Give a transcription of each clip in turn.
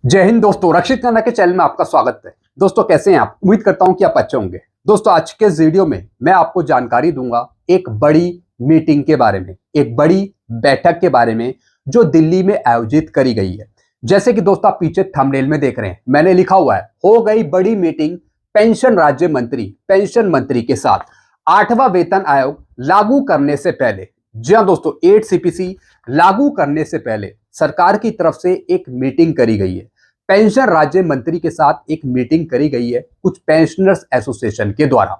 जय हिंद दोस्तों, रक्षित खन्ना के चैनल में आपका स्वागत है। दोस्तों कैसे हैं आप? उम्मीद करता हूं कि आप अच्छे होंगे। दोस्तों आज के इस वीडियो में मैं आपको जानकारी दूंगा एक बड़ी मीटिंग के बारे में, एक बड़ी बैठक के बारे में जो दिल्ली में आयोजित करी गई है। जैसे कि दोस्तों आप पीछे थंबनेल में देख रहे हैं, मैंने लिखा हुआ है हो गई बड़ी मीटिंग पेंशन मंत्री के साथ 8वां वेतन आयोग लागू करने से पहले। जी हाँ दोस्तों, 8 CPC लागू करने से पहले सरकार की तरफ से एक मीटिंग करी गई है। पेंशन राज्य मंत्री के साथ एक मीटिंग करी गई है कुछ पेंशनर्स एसोसिएशन के द्वारा।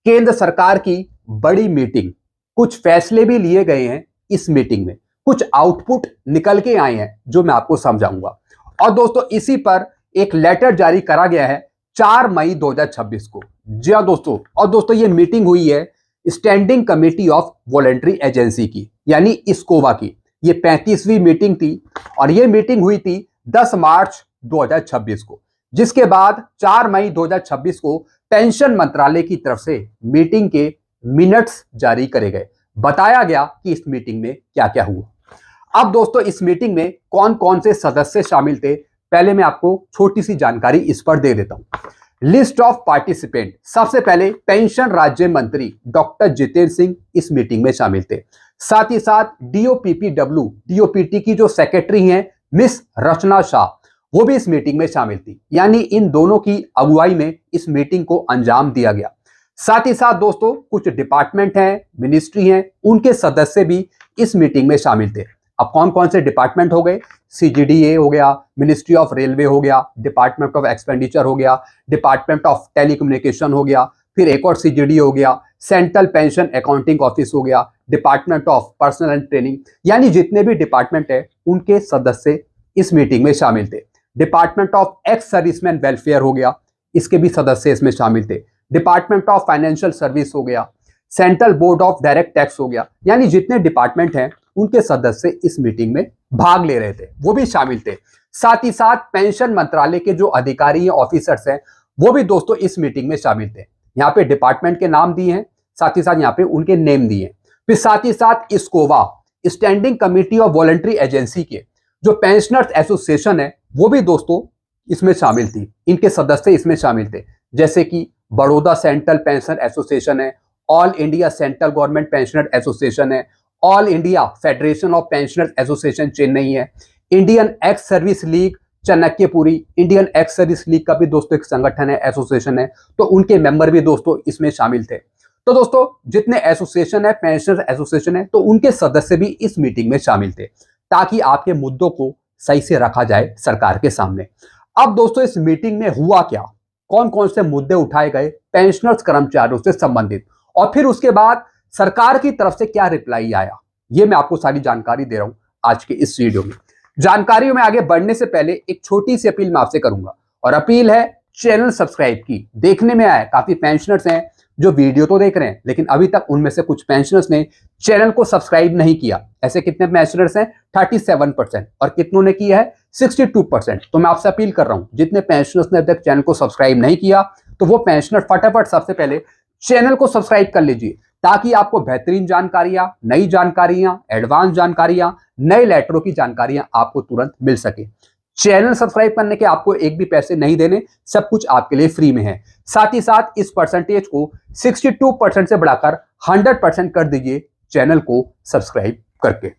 केंद्र सरकार की बड़ी मीटिंग, कुछ फैसले भी लिए गए हैं इस मीटिंग में, कुछ आउटपुट निकल के आए हैं जो मैं आपको समझाऊंगा। और दोस्तों इसी पर एक लेटर जारी करा गया है 4 मई 2026 को। जी हाँ दोस्तों, और दोस्तों ये मीटिंग हुई है standing committee of voluntary agency की, यानी इस्कोवा की। ये 35वीं मीटिंग थी और ये मीटिंग हुई थी 10 मार्च 2026 को, जिसके बाद 4 मई 2026 को पेंशन मंत्रालय की तरफ से मीटिंग के मिनट्स जारी करे गए। बताया गया कि इस मीटिंग में क्या क्या हुआ। अब दोस्तों इस मीटिंग में कौन कौन से सदस्य शामिल थे, पहले मैं आपको छोटी सी जानकारी इस पर दे देता हूं। लिस्ट ऑफ पार्टिसिपेंट, सबसे पहले पेंशन राज्य मंत्री डॉक्टर जितेंद्र सिंह इस मीटिंग में शामिल थे। साथ ही साथ डीओपीटी की जो सेक्रेटरी हैं मिस रचना शाह, वो भी इस मीटिंग में शामिल थी। यानी इन दोनों की अगुवाई में इस मीटिंग को अंजाम दिया गया। साथ ही साथ दोस्तों कुछ डिपार्टमेंट हैं, मिनिस्ट्री हैं, उनके सदस्य भी इस मीटिंग में शामिल थे। अब कौन कौन से डिपार्टमेंट हो गए? CGDA हो गया, मिनिस्ट्री ऑफ रेलवे हो गया, डिपार्टमेंट ऑफ एक्सपेंडिचर हो गया, डिपार्टमेंट ऑफ टेलीकम्युनिकेशन हो गया, फिर एक और CGD हो गया, सेंट्रल पेंशन अकाउंटिंग ऑफिस हो गया, department of personal and training. यानी जितने भी डिपार्टमेंट है उनके सदस्य इस मीटिंग में शामिल थे। Department of ex serviceman welfare हो गया, इसके भी सदस्य इसमें शामिल थे। डिपार्टमेंट ऑफ फाइनेंशियल सर्विस हो गया, central board of direct tax हो गया। यानी जितने डिपार्टमेंट हैं उनके सदस्य इस मीटिंग में भाग ले रहे थे, वो भी शामिल थे। साथ ही साथ पेंशन मंत्रालय के जो अधिकारी हैं, ऑफिसर्स हैं, वो भी दोस्तों इस मीटिंग में शामिल थे। यहाँ पे डिपार्टमेंट के नाम दिए हैं, साथ ही साथ यहाँ पे उनके नेम दिए हैं। फिर साथ ही साथ SCOVA standing committee of voluntary agency के जो पेंशनर्स एसोसिएशन है, वो भी दोस्तों इसमें शामिल थी। इनके सदस्य इसमें शामिल थे, जैसे कि बड़ौदा सेंट्रल पेंशन एसोसिएशन है, all India central government pensioner association है, all India federation of pensioners association Chennai है, Indian ex service league Chanakyapuri, Indian ex service league का भी दोस्तों एक संगठन है, एसोसिएशन है, तो उनके मेंबर भी दोस्तों इसमें शामिल थे। तो दोस्तों जितने एसोसिएशन है, पेंशनर्स एसोसिएशन है, तो उनके सदस्य भी इस मीटिंग में शामिल थे, ताकि आपके मुद्दों को सही से रखा जाए सरकार के सामने। अब दोस्तों इस मीटिंग में हुआ क्या, कौन कौन से मुद्दे उठाए गए पेंशनर्स कर्मचारियों से संबंधित, और फिर उसके बाद सरकार की तरफ से क्या रिप्लाई आया, ये मैं आपको सारी जानकारी दे रहा हूं आज के इस वीडियो में। जानकारियों में आगे बढ़ने से पहले एक छोटी सी अपील मैं आपसे करूंगा, और अपील है चैनल सब्सक्राइब की। देखने में आया काफी पेंशनर्स हैं जो वीडियो तो देख रहे हैं, लेकिन अभी तक उनमें से कुछ पेंशनर्स ने चैनल को सब्सक्राइब नहीं किया। ऐसे कितने पेंशनर्स हैं? 37%, और कितनों ने किया है? 62%। तो मैं आपसे अपील कर रहा हूं, जितने पेंशनर्स ने अभी तक चैनल को सब्सक्राइब नहीं किया, तो वो पेंशनर फटाफट सबसे पहले चैनल को सब्सक्राइब कर लीजिए, ताकि आपको बेहतरीन जानकारियां, नई जानकारियां, एडवांस जानकारियां, नए लेटरों की जानकारियां आपको तुरंत मिल सके। चैनल सब्सक्राइब करने के आपको एक भी पैसे नहीं देने, सब कुछ आपके लिए फ्री में है। साथ ही साथ इस परसेंटेज को 62% से बढ़ाकर 100% कर दीजिए चैनल को सब्सक्राइब करके।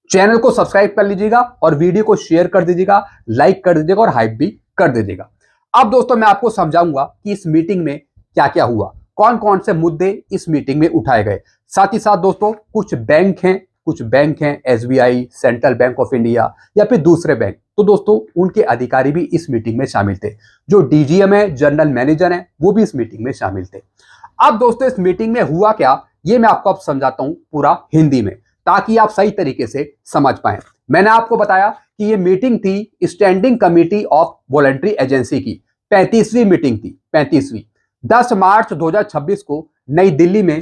चैनल को सब्सक्राइब कर लीजिएगा और वीडियो को शेयर कर दीजिएगा, लाइक कर दीजिएगा और हाइप भी कर दीजिएगा। अब दोस्तों मैं आपको समझाऊंगा कि इस मीटिंग में क्या क्या हुआ, कौन कौन से मुद्दे इस मीटिंग में उठाए गए। साथ ही साथ दोस्तों कुछ बैंक हैं SBI, central bank of India या फिर दूसरे बैंक, तो दोस्तों उनके अधिकारी भी इस मीटिंग में शामिल थे। जो DGM है, जनरल मैनेजर है, वो भी इस मीटिंग में शामिल थे। अब दोस्तों इस मीटिंग में हुआ क्या, ये मैं आपको अब समझाता हूं पूरा हिंदी में, ताकि आप सही तरीके से समझ पाए। मैंने आपको बताया कि ये मीटिंग थी standing committee of voluntary agency की, 35वीं मीटिंग थी, 35वीं। 10 मार्च 2026 को नई दिल्ली में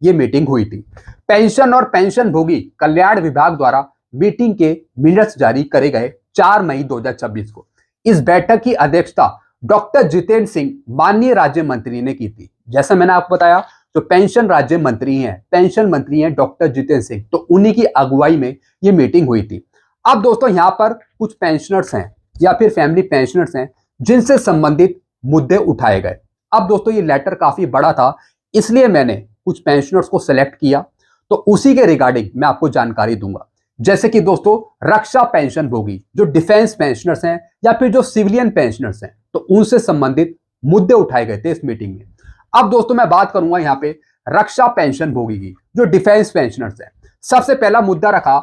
यह मीटिंग हुई थी। पेंशन और पेंशन भोगी कल्याण विभाग द्वारा मीटिंग के मिनट्स जारी करे गए 4 मई 2026 को। इस बैठक की अध्यक्षता डॉक्टर जितेंद्र सिंह माननीय राज्य मंत्री ने की थी। जैसा मैंने आपको बताया, जो पेंशन राज्य मंत्री हैं डॉक्टर जितेंद्र सिंह, तो उन्हीं की अगुवाई में यह मीटिंग हुई थी। अब दोस्तों यहां पर कुछ पेंशनर्स हैं या फिर फैमिली पेंशनर्स हैं जिनसे संबंधित मुद्दे उठाए गए। अब दोस्तों ये लेटर काफी बड़ा था, इसलिए मैंने कुछ पेंशनर्स को सिलेक्ट किया, तो उसी के रिगार्डिंग मैं आपको जानकारी दूंगा। जैसे कि दोस्तों रक्षा पेंशन भोगी जो डिफेंस पेंशनर्स हैं या फिर जो सिविलियन पेंशनर्स हैं, तो उनसे संबंधित मुद्दे उठाए गए थे इस मीटिंग में। अब दोस्तों मैं बात करूंगा यहाँ पे रक्षा पेंशन भोगी की, जो डिफेंस पेंशनर्स हैं। सबसे पहला मुद्दा रखा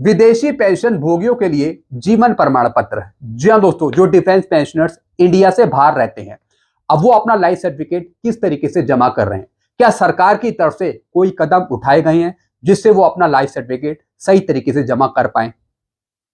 विदेशी पेंशन भोगियों के लिए जीवन प्रमाण पत्र। जी हाँ दोस्तों, जो डिफेंस पेंशनर्स इंडिया से बाहर रहते हैं, अब वो अपना लाइफ सर्टिफिकेट किस तरीके से जमा कर रहे हैं, क्या सरकार की तरफ से कोई कदम उठाए गए हैं जिससे वो अपना लाइफ सर्टिफिकेट सही तरीके से जमा कर पाए।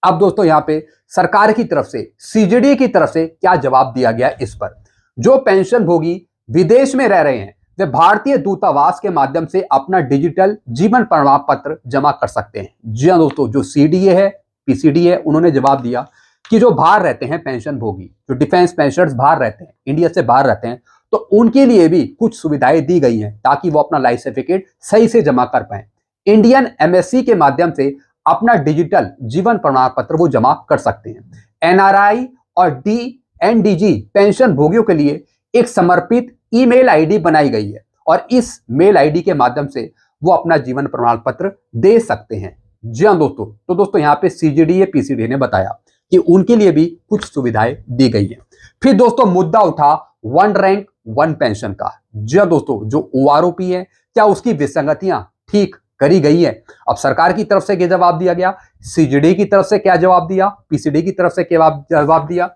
अब दोस्तों यहाँ पे सरकार की तरफ से, सीजीडी की तरफ से क्या जवाब दिया गया इस पर। जो पेंशन भोगी विदेश में रह रहे हैं वे भारतीय दूतावास के माध्यम से अपना डिजिटल जीवन प्रमाण पत्र जमा कर सकते हैं। जी हाँ दोस्तों, जो सीडीए है, पीसीडी है, उन्होंने जवाब दिया कि जो बाहर रहते हैं पेंशन भोगी, जो डिफेंस पेंशनर्स बाहर रहते हैं, इंडिया से बाहर रहते हैं, तो उनके लिए भी कुछ सुविधाएं दी गई हैं ताकि वो अपना लाइफ सर्टिफिकेट सही से जमा कर पाए। इंडियन एमएससी के माध्यम से अपना डिजिटल जीवन प्रमाण पत्र वो जमा कर सकते हैं। एनआरआई और डीएनडीजी पेंशन भोगियों के लिए एक समर्पित ईमेल आईडी बनाई गई है और इस मेल आईडी के माध्यम से वो अपना जीवन प्रमाण पत्र दे सकते हैं। जी हाँ दोस्तों, तो दोस्तों यहाँ पे सीजीडीए पीसीडी ने बताया कि उनके लिए भी कुछ सुविधाएं दी गई हैं। फिर दोस्तों मुद्दा उठा वन रैंक वन पेंशन का। जी हाँ दोस्तों, जो ओआरओपी है क्या उसकी विसंगतियां ठीक करी गई है। अब सरकार की तरफ से क्या जवाब दिया गया, सीजीडी की तरफ से क्या जवाब दिया, पीसीडी की तरफ से क्या जवाब दिया।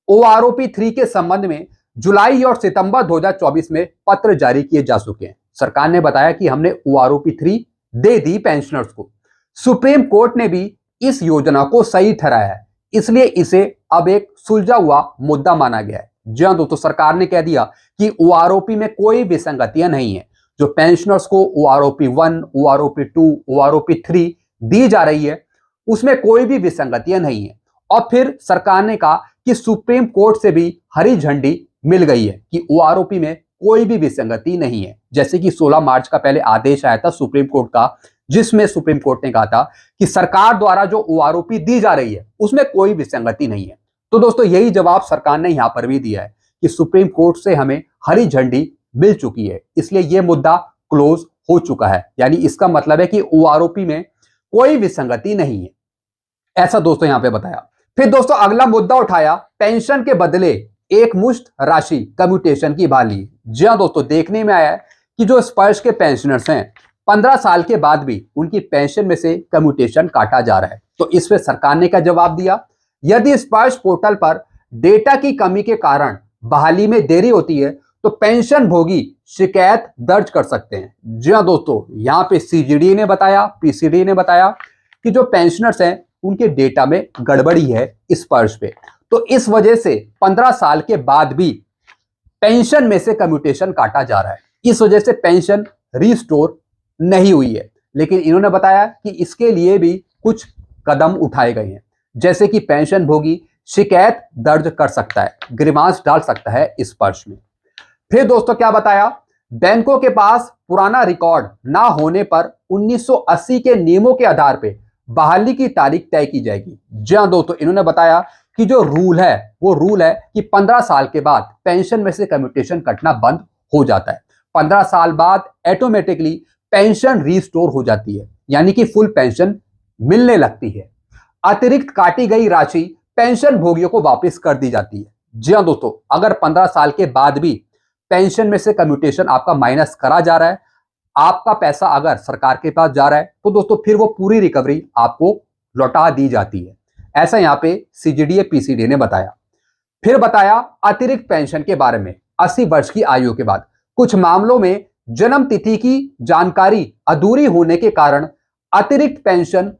ओआरओपी 3 के संबंध में जुलाई और सितंबर 2024 में पत्र जारी किए जा चुके हैं। सरकार ने बताया कि हमने ओआरओपी 3 दे दी पेंशनर्स को। सुप्रीम कोर्ट ने भी इस योजना को सही ठहराया है, इसलिए इसे अब एक सुलझा हुआ मुद्दा माना गया है। जी हाँ दोस्तों, सरकार ने कह दिया कि ओआरओपी में कोई विसंगतियां नहीं है। जो पेंशनर्स को ओआरओपी 1, ओआरओपी 2, ओआरओपी 3 दी जा रही है उसमें कोई भी विसंगतियां नहीं है। और फिर सरकार ने कहा कि सुप्रीम कोर्ट से भी हरी झंडी मिल गई है कि ओआरओपी में कोई भी विसंगति नहीं है। जैसे कि 16 मार्च का पहले आदेश आया था सुप्रीम कोर्ट का, जिसमें सुप्रीम कोर्ट ने कहा था कि सरकार द्वारा जो ओआरओपी दी जा रही है उसमें कोई विसंगति नहीं है। तो दोस्तों यही जवाब सरकार ने यहां पर भी दिया है कि सुप्रीम कोर्ट से हमें हरी झंडी मिल चुकी है, इसलिए यह मुद्दा क्लोज हो चुका है। यानी इसका मतलब है कि ओआरओपी में कोई विसंगति नहीं है, ऐसा दोस्तों यहां पे बताया। फिर दोस्तों अगला मुद्दा उठाया पेंशन के बदले एक मुश्त राशि कम्यूटेशन की बहाली। जी हाँ दोस्तों, देखने में आया है कि जो स्पर्श के पेंशनर्स हैं 15 साल के बाद भी उनकी पेंशन में से कम्यूटेशन काटा जा रहा है। तो इस पे सरकार ने क्या जवाब दिया, यदि स्पर्श पोर्टल पर डेटा की कमी के कारण बहाली में देरी होती है तो पेंशन भोगी शिकायत दर्ज कर सकते हैं। जी हाँ दोस्तों, यहाँ पे सीजीडी ने बताया, पीसीडी ने बताया कि जो पेंशनर्स हैं उनके डेटा में गड़बड़ी है स्पर्श पे, तो इस वजह से 15 साल के बाद भी पेंशन में से कम्यूटेशन काटा जा रहा है। इस वजह से पेंशन रिस्टोर नहीं हुई है। लेकिन इन्होंने बताया कि इसके लिए भी कुछ कदम उठाए गए हैं, जैसे कि पेंशन भोगी शिकायत दर्ज कर सकता है, ग्रीवांस डाल सकता है स्पर्श में। फिर दोस्तों क्या बताया, बैंकों के पास पुराना रिकॉर्ड ना होने पर 1980 के नियमों के आधार पर बहाली की तारीख तय की जाएगी। जी हाँ दोस्तों, इन्होंने बताया कि जो रूल है वो रूल है कि 15 साल के बाद पेंशन में से कम्यूटेशन कटना बंद हो जाता है। 15 साल बाद ऑटोमेटिकली पेंशन रिस्टोर हो जाती है, यानी कि फुल पेंशन मिलने लगती है। अतिरिक्त काटी गई राशि पेंशन भोगियों को वापस कर दी जाती है। जी हाँ दोस्तों, अगर 15 साल के बाद भी पेंशन में से कम्यूटेशन आपका माइनस करा जा रहा है, आपका पैसा अगर सरकार के पास जा रहा है, तो दोस्तों फिर वो पूरी रिकवरी आपको लौटा दी जाती है। ऐसा यहाँ पे सीजीडीए पीसीडी ने बताया। फिर बताया अतिरिक्त पेंशन के बारे में। 80 वर्ष की आयु के बाद कुछ मामलों में जन्म तिथि की जानकारी अधूरी होने के कारण अतिरिक्त पेंशन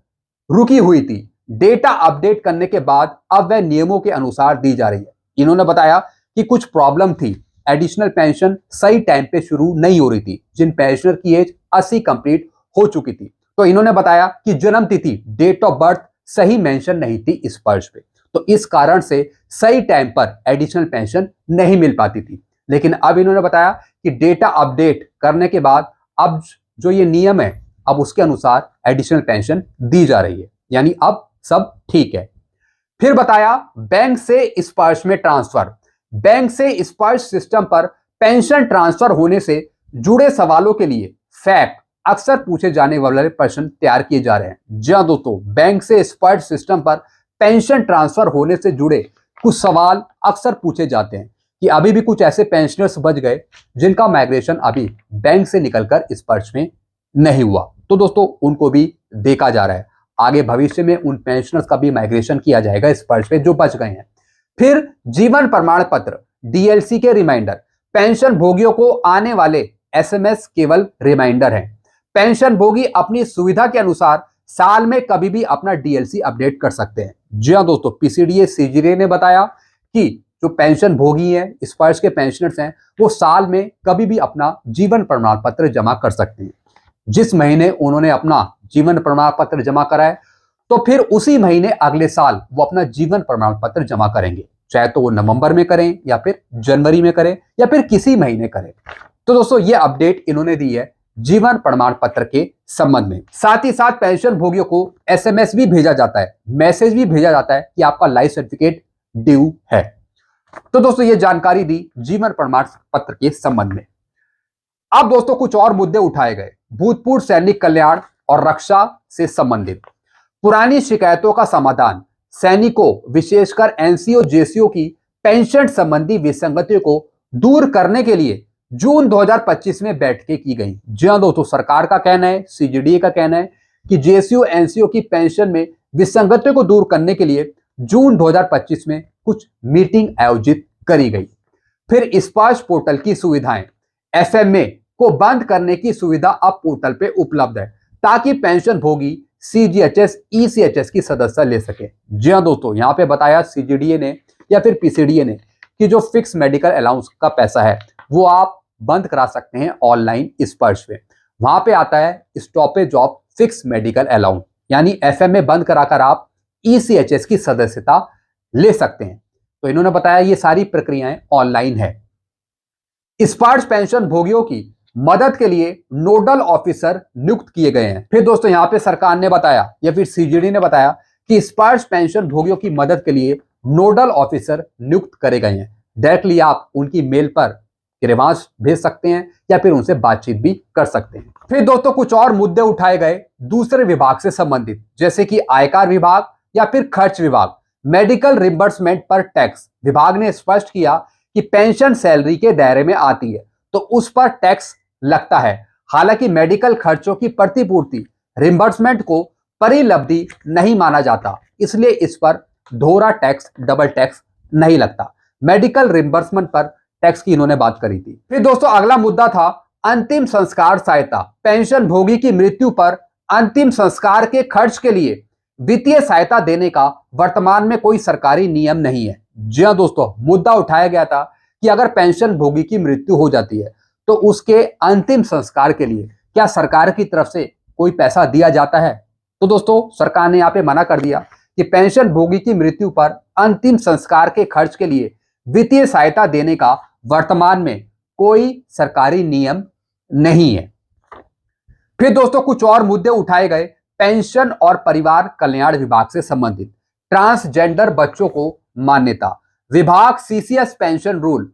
रुकी हुई थी। डेटा अपडेट करने के बाद अब वह नियमों के अनुसार दी जा रही है। इन्होंने बताया कि कुछ प्रॉब्लम थी, एडिशनल पेंशन सही टाइम पे शुरू नहीं हो रही थी, जिन पेंशनर की एज 80 कंप्लीट हो चुकी थी। तो इन्होंने बताया कि जन्म तिथि, डेट ऑफ बर्थ सही मेंशन नहीं थी इस पर्च पे, तो इस कारण से सही टाइम पर एडिशनल पेंशन नहीं मिल पाती थी। लेकिन अब इन्होंने बताया कि डेटा अपडेट करने के बाद अब जो ये नियम है अब उसके अनुसार एडिशनल पेंशन दी जा रही है, यानी अब सब ठीक है। फिर बताया बैंक से स्पर्श में ट्रांसफर। बैंक से स्पर्श सिस्टम पर पेंशन ट्रांसफर होने से जुड़े सवालों के लिए फैक्ट अक्सर पूछे जाने वाले प्रश्न तैयार किए जा रहे हैं। जी हां दोस्तों, बैंक से स्पर्श सिस्टम पर पेंशन ट्रांसफर होने से जुड़े कुछ सवाल अक्सर पूछे जाते हैं कि अभी भी कुछ ऐसे पेंशनर्स बच गए जिनका माइग्रेशन अभी बैंक से निकलकर स्पर्श में नहीं हुआ, तो दोस्तों उनको भी देखा जा रहा है। आगे भविष्य में उन पेंशनर्स का भी माइग्रेशन किया जाएगा स्पर्श में जो बच गए हैं। फिर जीवन प्रमाण पत्र डीएलसी के रिमाइंडर। पेंशन भोगियों को आने वाले एसएमएस केवल रिमाइंडर हैं। पेंशन भोगी अपनी सुविधा के अनुसार साल में कभी भी अपना डीएलसी अपडेट कर सकते हैं। जी हां दोस्तों, पीसीडीए सीजीडीए ने बताया कि जो पेंशन भोगी हैं, स्पर्श के पेंशनर्स हैं, वो साल में कभी भी अपना जीवन प्रमाण पत्र जमा कर सकते हैं। जिस महीने उन्होंने अपना जीवन प्रमाण पत्र जमा कराए तो फिर उसी महीने अगले साल वो अपना जीवन प्रमाण पत्र जमा करेंगे, चाहे तो वो नवंबर में करें या फिर जनवरी में करें या फिर किसी महीने करें। तो दोस्तों ये अपडेट इन्होंने दी है जीवन प्रमाण पत्र के संबंध में। साथ ही साथ पेंशन भोगियों को एसएमएस भी भेजा जाता है, मैसेज भी भेजा जाता है कि आपका लाइफ सर्टिफिकेट ड्यू है। तो दोस्तों ये जानकारी दी जीवन प्रमाण पत्र के संबंध में। अब दोस्तों कुछ और मुद्दे उठाए गए भूतपूर्व सैनिक कल्याण और रक्षा से संबंधित। पुरानी शिकायतों का समाधान, सैनिकों विशेषकर एनसीओ जेसीओ की पेंशन संबंधी विसंगतियों को दूर करने के लिए जून 2025 में बैठकें की गई। जी हां दोस्तों, सरकार का कहना है, सीजीडीए का कहना है कि जेसीओ एनसीओ की पेंशन में विसंगतियों को दूर करने के लिए जून 2025 में कुछ मीटिंग आयोजित करी गई। फिर स्पर्श पोर्टल की सुविधाएं, एफएमए को बंद करने की सुविधा अब पोर्टल पे उपलब्ध है ताकि पेंशन भोगी सीजीएचएस ईसीएचएस की सदस्यता ले सके। जी हां दोस्तों, यहां पे बताया सीजीडीए ने या फिर पीसीडीए ने कि जो फिक्स मेडिकल अलाउंस का पैसा है वो आप बंद करा सकते हैं ऑनलाइन स्पर्श पे। वहां पे आता है stoppage of fix medical allowance, यानी एफएमए बंद कराकर आप ईसीएचएस की सदस्यता ले सकते हैं। तो इन्होंने बताया ये सारी प्रक्रियाएं ऑनलाइन है। स्पर्श पेंशन भोगियों की मदद के लिए नोडल ऑफिसर नियुक्त किए गए हैं। फिर दोस्तों यहां पे सरकार ने बताया या फिर सीजीडी ने बताया कि स्पर्श पेंशन भोगियों की मदद के लिए नोडल ऑफिसर नियुक्त करे गए हैं। डायरेक्टली आप उनकी मेल पर ग्रीवांस भेज सकते हैं या फिर उनसे बातचीत भी कर सकते हैं। फिर दोस्तों कुछ और मुद्दे उठाए गए दूसरे विभाग से संबंधित, जैसे कि आयकर विभाग या फिर खर्च विभाग। मेडिकल रिम्बर्समेंट पर टैक्स, विभाग ने स्पष्ट किया कि पेंशन सैलरी के दायरे में आती है तो उस पर टैक्स लगता है। हालांकि मेडिकल खर्चों की प्रतिपूर्ति रिम्बर्समेंट को परिलब्धि नहीं माना जाता, इसलिए इस पर दोहरा टैक्स डबल टैक्स नहीं लगता। मेडिकल रिम्बर्समेंट पर टैक्स की इन्होंने बात करी थी। फिर दोस्तों अगला मुद्दा था अंतिम संस्कार सहायता। पेंशन भोगी की मृत्यु पर अंतिम संस्कार के खर्च के लिए वित्तीय सहायता देने का वर्तमान में कोई सरकारी नियम नहीं है। जी हां दोस्तों, मुद्दा उठाया गया था कि अगर पेंशन भोगी की मृत्यु हो जाती है तो उसके अंतिम संस्कार के लिए क्या सरकार की तरफ से कोई पैसा दिया जाता है। तो दोस्तों सरकार ने यहाँ पे मना कर दिया कि पेंशन भोगी की मृत्यु पर अंतिम संस्कार के खर्च के लिए वित्तीय सहायता देने का वर्तमान में कोई सरकारी नियम नहीं है। फिर दोस्तों कुछ और मुद्दे उठाए गए पेंशन और परिवार कल्याण विभाग से संबंधित। ट्रांसजेंडर बच्चों को मान्यता, विभाग सीसीएस पेंशन रूल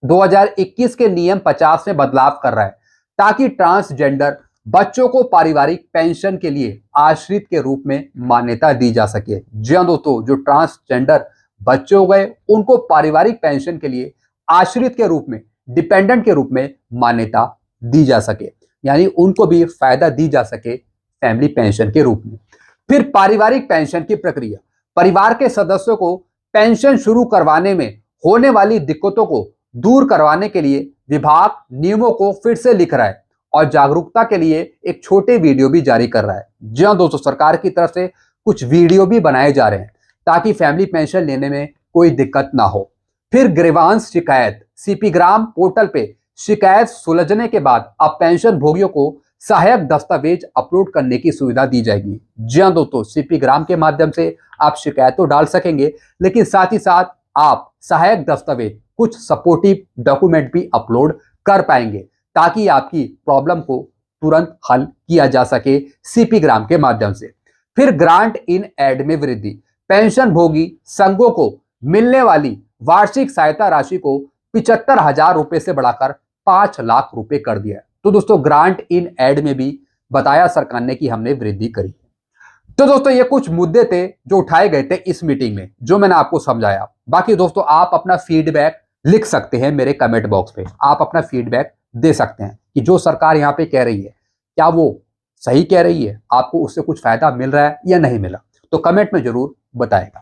2021 के नियम 50 में बदलाव कर रहा है ताकि ट्रांसजेंडर बच्चों को पारिवारिक पेंशन के लिए आश्रित के रूप में मान्यता दी जा सके। जी हां दोस्तों, जो ट्रांसजेंडर बच्चे हो गए उनको पारिवारिक पेंशन के लिए आश्रित के रूप में, डिपेंडेंट के रूप में मान्यता दी जा सके, यानी उनको भी फायदा दी जा सके फैमिली पेंशन के रूप में। फिर पारिवारिक पेंशन की प्रक्रिया, परिवार के सदस्यों को पेंशन शुरू करवाने में होने वाली दिक्कतों को दूर करवाने के लिए विभाग नियमों को फिर से लिख रहा है और जागरूकता के लिए एक छोटे वीडियो भी जारी कर रहा है। जी हां दोस्तों, सरकार की तरफ से कुछ वीडियो भी बनाए जा रहे हैं ताकि फैमिली पेंशन लेने में कोई दिक्कत ना हो। फिर ग्रीवांस शिकायत, सीपी ग्राम पोर्टल पे शिकायत सुलझने के बाद अब पेंशन भोगियों को सहायक दस्तावेज अपलोड करने की सुविधा दी जाएगी। जी हां दोस्तों, सीपी ग्राम के माध्यम से आप शिकायत तो डाल सकेंगे, लेकिन साथ ही साथ आप सहायक दस्तावेज, कुछ सपोर्टिव डॉक्यूमेंट भी अपलोड कर पाएंगे ताकि आपकी प्रॉब्लम को तुरंत हल किया जा सके सीपी ग्राम के माध्यम से। फिर ग्रांट इन एड में वृद्धि, पेंशन भोगी संघों को मिलने वाली वार्षिक सहायता राशि को 75,000 रुपए से बढ़ाकर 5 लाख रुपए कर दिया है। तो दोस्तों ग्रांट इन एड में भी बताया सरकार ने कि हमने वृद्धि करी। तो दोस्तों ये कुछ मुद्दे थे जो उठाए गए थे इस मीटिंग में, जो मैंने आपको समझाया। बाकी दोस्तों आप अपना फीडबैक लिख सकते हैं मेरे कमेंट बॉक्स पे, आप अपना फीडबैक दे सकते हैं कि जो सरकार यहाँ पे कह रही है क्या वो सही कह रही है, आपको उससे कुछ फायदा मिल रहा है या नहीं मिला, तो कमेंट में जरूर बताएगा।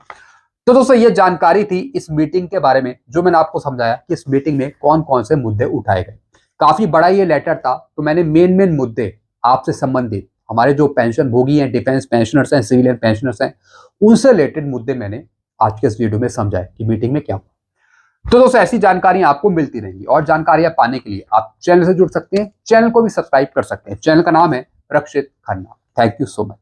तो दोस्तों ये जानकारी थी इस मीटिंग के बारे में, जो मैंने आपको समझाया कि इस मीटिंग में कौन कौन से मुद्दे उठाए गए। काफी बड़ा ये लेटर था, तो मैंने मेन मुद्दे आपसे संबंधित हमारे जो पेंशन भोगी हैं, डिफेंस पेंशनर्स हैं, सिविलियन पेंशनर्स हैं, उनसे रिलेटेड मुद्दे मैंने आज के इस वीडियो में समझाए कि मीटिंग में क्या हुआ। तो दोस्तों ऐसी जानकारी आपको मिलती रहेंगी, और जानकारियां पाने के लिए आप चैनल से जुड़ सकते हैं, चैनल को भी सब्सक्राइब कर सकते हैं। चैनल का नाम है Rakshit Khanna. Thank you so much.